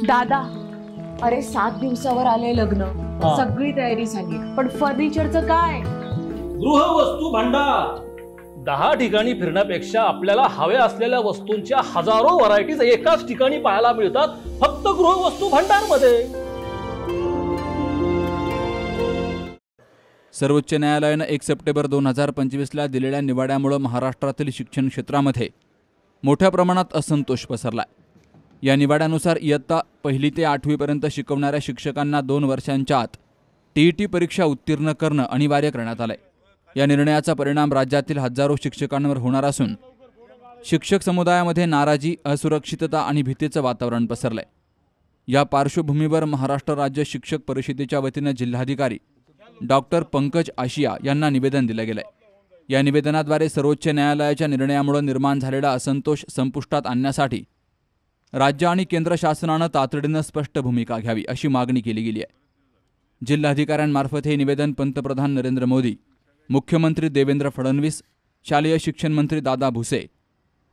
दादा, अरे 7 दिवसावर आले लग्न, सगळी तयारी झाली, पण फर्निचरचं काय? गृहवस्तू भांडार 10 ठिकाणी फिरण्यापेक्षा आपल्याला हव्या असलेल्या वस्तूंच्या हजारो व्हरायटीज एकाच ठिकाणी पाहायला मिळतात, फक्त गृहवस्तू भांडार मध्ये। सर्वोच्च न्यायालयाने 1 सप्टेंबर 2025ला दिलेल्या निवाड्यामुळे महाराष्ट्रातील शिक्षण क्षेत्रामध्ये मोठ्या प्रमाणात असंतोष पसरलाय। या निवाड्यानुसार इयत्ता 1ली ते 8वी पर्यंत शिकवणाऱ्या शिक्षकांना 2 वर्षांच्या आत TET परीक्षा उत्तीर्ण करणं अनिवार्य करण्यात आलंय। या निर्णयाचा परिणाम राज्यातील हजारो शिक्षकांवर होणार असून शिक्षक समुदायामध्ये नाराजी, असुरक्षितता आणि भीतीचं वातावरण पसरलंय। या पार्श्वभूमीवर महाराष्ट्र राज्य शिक्षक परिषदेच्या वतीने जिल्हाधिकारी डॉक्टर पंकज आशिया यांना निवेदन दिलं गेलंय। या निवेदनाद्वारे सर्वोच्च न्यायालयाच्या निर्णयामुळे निर्माण झालेला असंतोष संपुष्टात आणण्यासाठी राज्य आणि केंद्र शासनाने तातडीने स्पष्ट भूमिका घ्यावी अशी मागणी केली गेली आहे। जिल्हाधिकाऱ्यांमार्फत हे निवेदन पंतप्रधान नरेंद्र मोदी, मुख्यमंत्री देवेंद्र फडणवीस, शालेय शिक्षण मंत्री दादा भुसे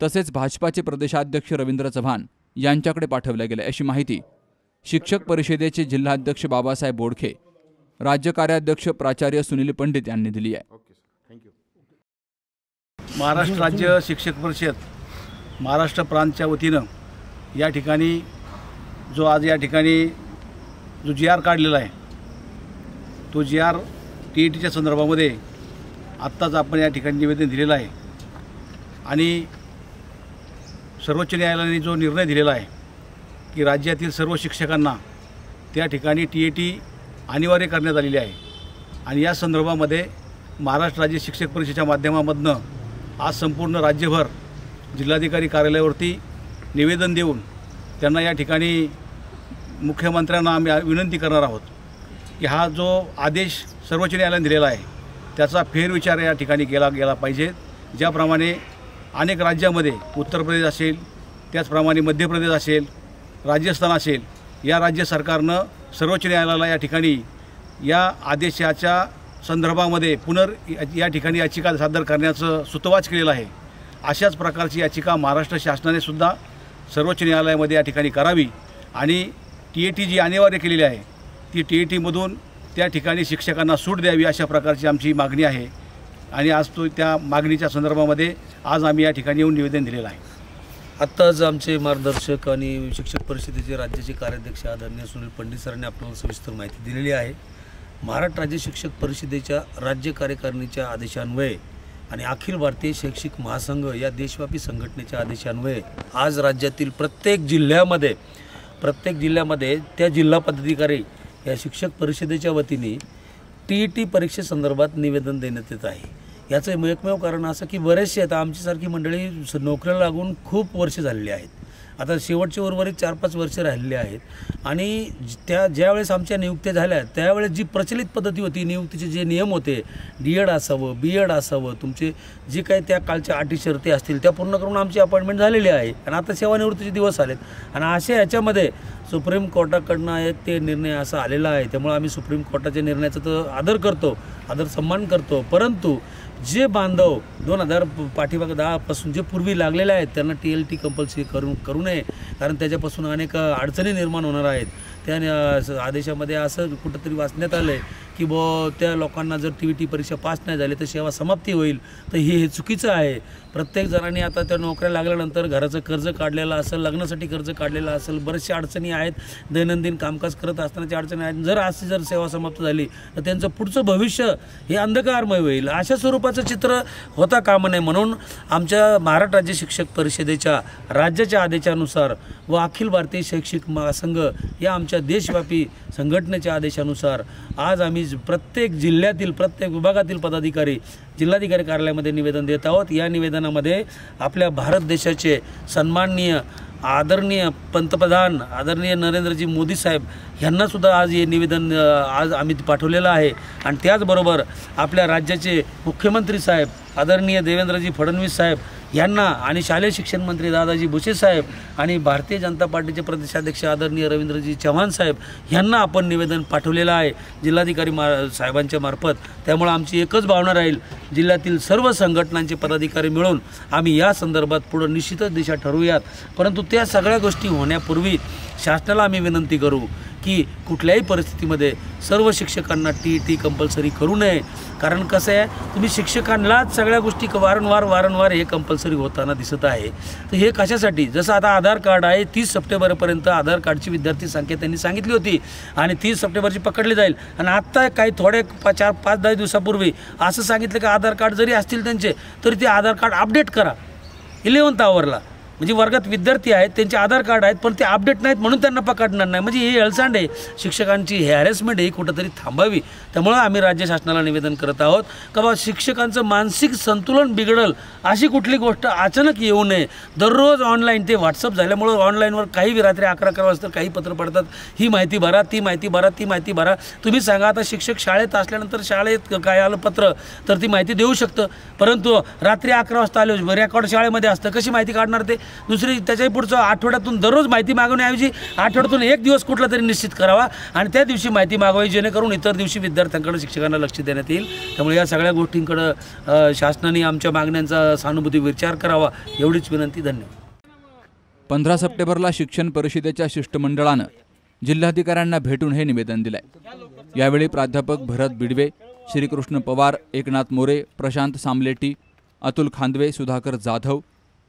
तसेच भाजपाचे प्रदेशाध्यक्ष रवींद्र चव्हाण यांच्याकडे पाठवले गेले अशी माहिती शिक्षक परिषदेचे जिल्हाध्यक्ष बाबासाहेब बोडखे, राज्य कार्याध्यक्ष प्राचार्य सुनील पंडित यांनी दिली आहे। महाराष्ट्र राज्य शिक्षक परिषद महाराष्ट्र प्रांतच्या वतीनं या ठिकाणी जो आज या ठिकाणी जो GR काढलेला आहे, तो GR TETच्या संदर्भामध्ये आत्ताच आपण या ठिकाणी निवेदन दिलेलं आहे आणि सर्वोच्च न्यायालयाने जो निर्णय दिलेला आहे की राज्यातील सर्व शिक्षकांना त्या ठिकाणी TET अनिवार्य करण्यात आलेली आहे आणि या संदर्भामध्ये महाराष्ट्र राज्य शिक्षक परिषदेच्या माध्यमामधून आज संपूर्ण राज्यभर जिल्हाधिकारी कार्यालयावरती निवेदन देऊन त्यांना या ठिकाणी मुख्यमंत्र्यांना आम्ही विनंती करणार आहोत की हा जो आदेश सर्वोच्च न्यायालयाने दिलेला आहे त्याचा फेरविचार या ठिकाणी केला गेला पाहिजे। ज्याप्रमाणे अनेक राज्यामध्ये उत्तर प्रदेश असेल, त्याचप्रमाणे मध्य प्रदेश असेल, राजस्थान असेल, या राज्य सरकारनं सर्वोच्च न्यायालयाला या ठिकाणी या आदेशाच्या संदर्भामध्ये या ठिकाणी याचिका सादर करण्याचं सुतोवाच केलेलं आहे। अशाच प्रकारची याचिका महाराष्ट्र शासनाने सुद्धा सर्वोच्च न्यायालयामध्ये या ठिकाणी करावी आणि TET जी अनिवार्य केलेली आहे ती TETमधून त्या ठिकाणी शिक्षकांना सूट द्यावी अशा प्रकारची आमची मागणी आहे आणि आज त्या मागणीच्या संदर्भामध्ये आज आम्ही या ठिकाणी येऊन निवेदन दिलेलं आहे। आत्ताच आमचे मार्गदर्शक आणि शिक्षक परिषदेचे राज्याचे कार्याध्यक्ष आदरणीय सुनील पंडित सरांनी आपल्याला सविस्तर माहिती दिलेली आहे। महाराष्ट्र राज्य शिक्षक परिषदेच्या राज्य कार्यकारिणीच्या आदेशान्वये आणि अखिल भारतीय शैक्षिक महासंघ या देशव्यापी संघटनेच्या आदेशान्वये आज राज्यातील प्रत्येक जिल्ह्यामध्ये त्या जिल्हा पदाधिकारी या शिक्षक परिषदेच्या वतीने TET परीक्षेसंदर्भात निवेदन देण्यात येत आहे। याचं एकमेव कारण असं की बरेचसे आता आमच्यासारखी मंडळी नोकऱ्याला लागून खूप वर्ष झालेली आहेत, आता शेवटचे उर्वरित 4-5 वर्ष राहिलेले आहेत आणि ज्यावेळेस आमच्या नियुक्त्या झाल्या त्यावेळेस जी प्रचलित पद्धती होती, नियुक्तीचे जे नियम होते, DED असावं, BEd असावं, तुमचे जे काही त्या कालच्या अटी शर्ती असतील त्या पूर्ण करून आमची अपॉइंटमेंट झालेली आहे आणि आता सेवानिवृत्तीचे दिवस आलेत आणि अशा याच्यामध्ये सुप्रीम कोर्टाकडनं ते निर्णय असा आलेला आहे। त्यामुळे आम्ही सुप्रीम कोर्टाच्या निर्णयाचा तर आदर सन्मान करतो, परंतु जे बांधव 2000 पाठीमागे 10 पासून जे पूर्वी लागलेले आहेत त्यांना TLT कंपल्सरी करू नये, कारण त्याच्यापासून अनेक अडचणी निर्माण होणार आहेत। त्या आदेशामध्ये असं कुठंतरी वाचण्यात आलं आहे की त्या लोकांना जर TET परीक्षा पास नाही झाली तर सेवा समाप्ती होईल, तर हे चुकीचं आहे। प्रत्येक जणांनी आता त्या नोकऱ्या लागल्यानंतर घराचं कर्ज काढलेलं असेल, लग्नासाठी कर्ज काढलेलं असेल, बरेचशा अडचणी आहेत, दैनंदिन कामकाज करत असतानाच्या अडचणी आहेत। जर सेवा समाप्त झाली तर त्यांचं पुढचं भविष्य हे अंधकारमय होईल, अशा स्वरूपाचं चित्र होता कामा नये। म्हणून आमच्या महाराष्ट्र राज्य शिक्षक परिषदेच्या राज्याच्या आदेशानुसार व अखिल भारतीय शैक्षिक महासंघ या आमच्या देशव्यापी संघटनेच्या आदेशानुसार आज आम्ही प्रत्येक जिल्ह्यातील प्रत्येक विभागातील पदाधिकारी जिल्हाधिकारी कार्यालयामध्ये निवेदन देत आहोत। या निवेदनामध्ये आपल्या भारत देशाचे सन्माननीय आदरणीय पंतप्रधान आदरणीय नरेंद्रजी मोदी साहेब यांना सुद्धा आज हे निवेदन आज आम्ही पाठवलेलं आहे आणि त्याचबरोबर आपल्या राज्याचे मुख्यमंत्री साहेब आदरणीय देवेंद्रजी फडणवीस साहेब यांना आणि शालेय शिक्षण मंत्री दादाजी भुसे साहेब आणि भारतीय जनता पार्टीचे प्रदेशाध्यक्ष आदरणीय रवींद्रजी चव्हाण साहेब यांना आपण निवेदन पाठवलेलं आहे जिल्हाधिकारी साहेबांच्या मार्फत। त्यामुळे आमची एकच भावना राहील, जिल्ह्यातील सर्व संघटनांचे पदाधिकारी मिळून आम्ही या संदर्भात पुढे निश्चितच दिशा ठरवूयात, परंतु त्या सगळ्या गोष्टी होण्यापूर्वी शासनाला आम्ही विनंती करू की कुठल्याही परिस्थितीमध्ये सर्व शिक्षकांना TET कंपल्सरी करू नये. कारण कसं आहे, तुम्ही शिक्षकांनाच सगळ्या गोष्टी वारंवार हे कंपल्सरी होताना दिसत आहे. तर हे कशासाठी, जसं आता आधार कार्ड आहे 30 सप्टेंबरपर्यंत आधार कार्डची विद्यार्थी संख्या त्यांनी सांगितली होती आणि 30 सप्टेंबरची पकडली जाईल. आणि आत्ता काही थोडे 5-10 दिवसापूर्वी असं सांगितलं की आधार कार्ड जरी असतील त्यांचे तरी ते आधार कार्ड अपडेट करा 11th आवरला. म्हणजे वर्गात विद्यार्थी आहेत, त्यांचे आधार कार्ड आहेत, पण ते अपडेट नाहीत म्हणून त्यांना पकडणार नाही. म्हणजे ही हेळसांड आहे, शिक्षकांची हॅरेसमेंट ही कुठंतरी थांबावी. त्यामुळं आम्ही राज्य शासनाला निवेदन करत आहोत का बा शिक्षकांचं मानसिक संतुलन बिघडल अशी कुठली गोष्ट अचानक येऊ नये. दररोज ऑनलाईन ते व्हॉट्सअप झाल्यामुळं ऑनलाईनवर काही रात्री 11 वाजता काही पत्र पडतात, ही माहिती भरा, ती माहिती भरा. तुम्ही सांगा, आता शिक्षक शाळेत असल्यानंतर शाळेत काय आलं पत्र तर ती माहिती देऊ शकतं, परंतु रात्री 11 वाजता आले रेकॉर्ड शाळेमध्ये असतं, कशी माहिती काढणार ते. दुसरी त्याच्याही पुढचं आठवड्यातून दररोज माहिती मागवण्याऐवजी आठवड्यातून एक दिवस कुठला तरी निश्चित करावा आणि त्या दिवशी माहिती मागवावी, जेणेकरून इतर दिवशी विद्यार्थ्यांकडे शिक्षकांना लक्ष देण्यात येईल. त्यामुळे या सगळ्या गोष्टींकडं शासनाने आमच्या मागण्यांचा सहानुभूती विचार करावा एवढीच विनंती. धन्यवाद. 15 सप्टेंबरला शिक्षण परिषदेच्या शिष्टमंडळानं जिल्हाधिकाऱ्यांना भेटून हे निवेदन दिलंय. यावेळी प्राध्यापक भरत बिडवे, श्रीकृष्ण पवार, एकनाथ मोरे, प्रशांत सामलेटी, अतुल खांदवे, सुधाकर जाधव,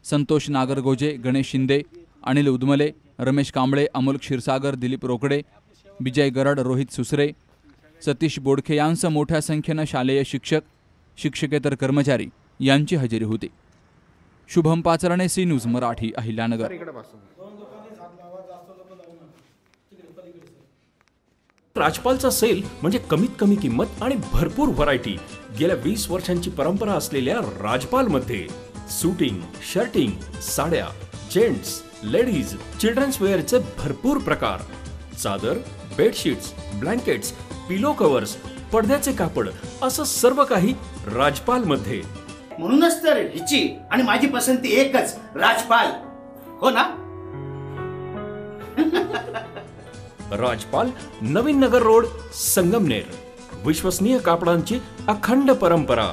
संतोष नागरगोजे, गणेश शिंदे, अनिल उदमले, रमेश कांबळे, अमोल क्षीरसागर, दिलीप रोकडे, विजय गरड, रोहित सुसरे, सतीश बोडखे यांसह मोठ्या संख्येनं शालेय शिक्षक, शिक्षकेतर कर्मचारी यांची हजेरी होती. Shubham Pacharne, C news Marathi, Ahilyanagar. राजपालचा सेल म्हणजे कमीत कमी किंमत आणि भरपूर व्हरायटी. गेल्या 20 वर्षांची परंपरा असलेल्या राजपालमध्ये सूटिंग, शर्टिंग, साड्या, जेंट्स, लेडीज, चिल्ड्रन्स वेअरचे भरपूर प्रकार, चादर, बेडशीट्स, ब्लँकेट्स, पिलो कव्हर्स, पडद्याचे कापड असं सर्व काही राजपालमध्ये. म्हणूनच तर हिची आणि माझी पसंती एकच, राजपाल. हो ना? राजपाल, नवीन नगर रोड, संगमनेर. विश्वसनीय कापडांची अखंड परंपरा.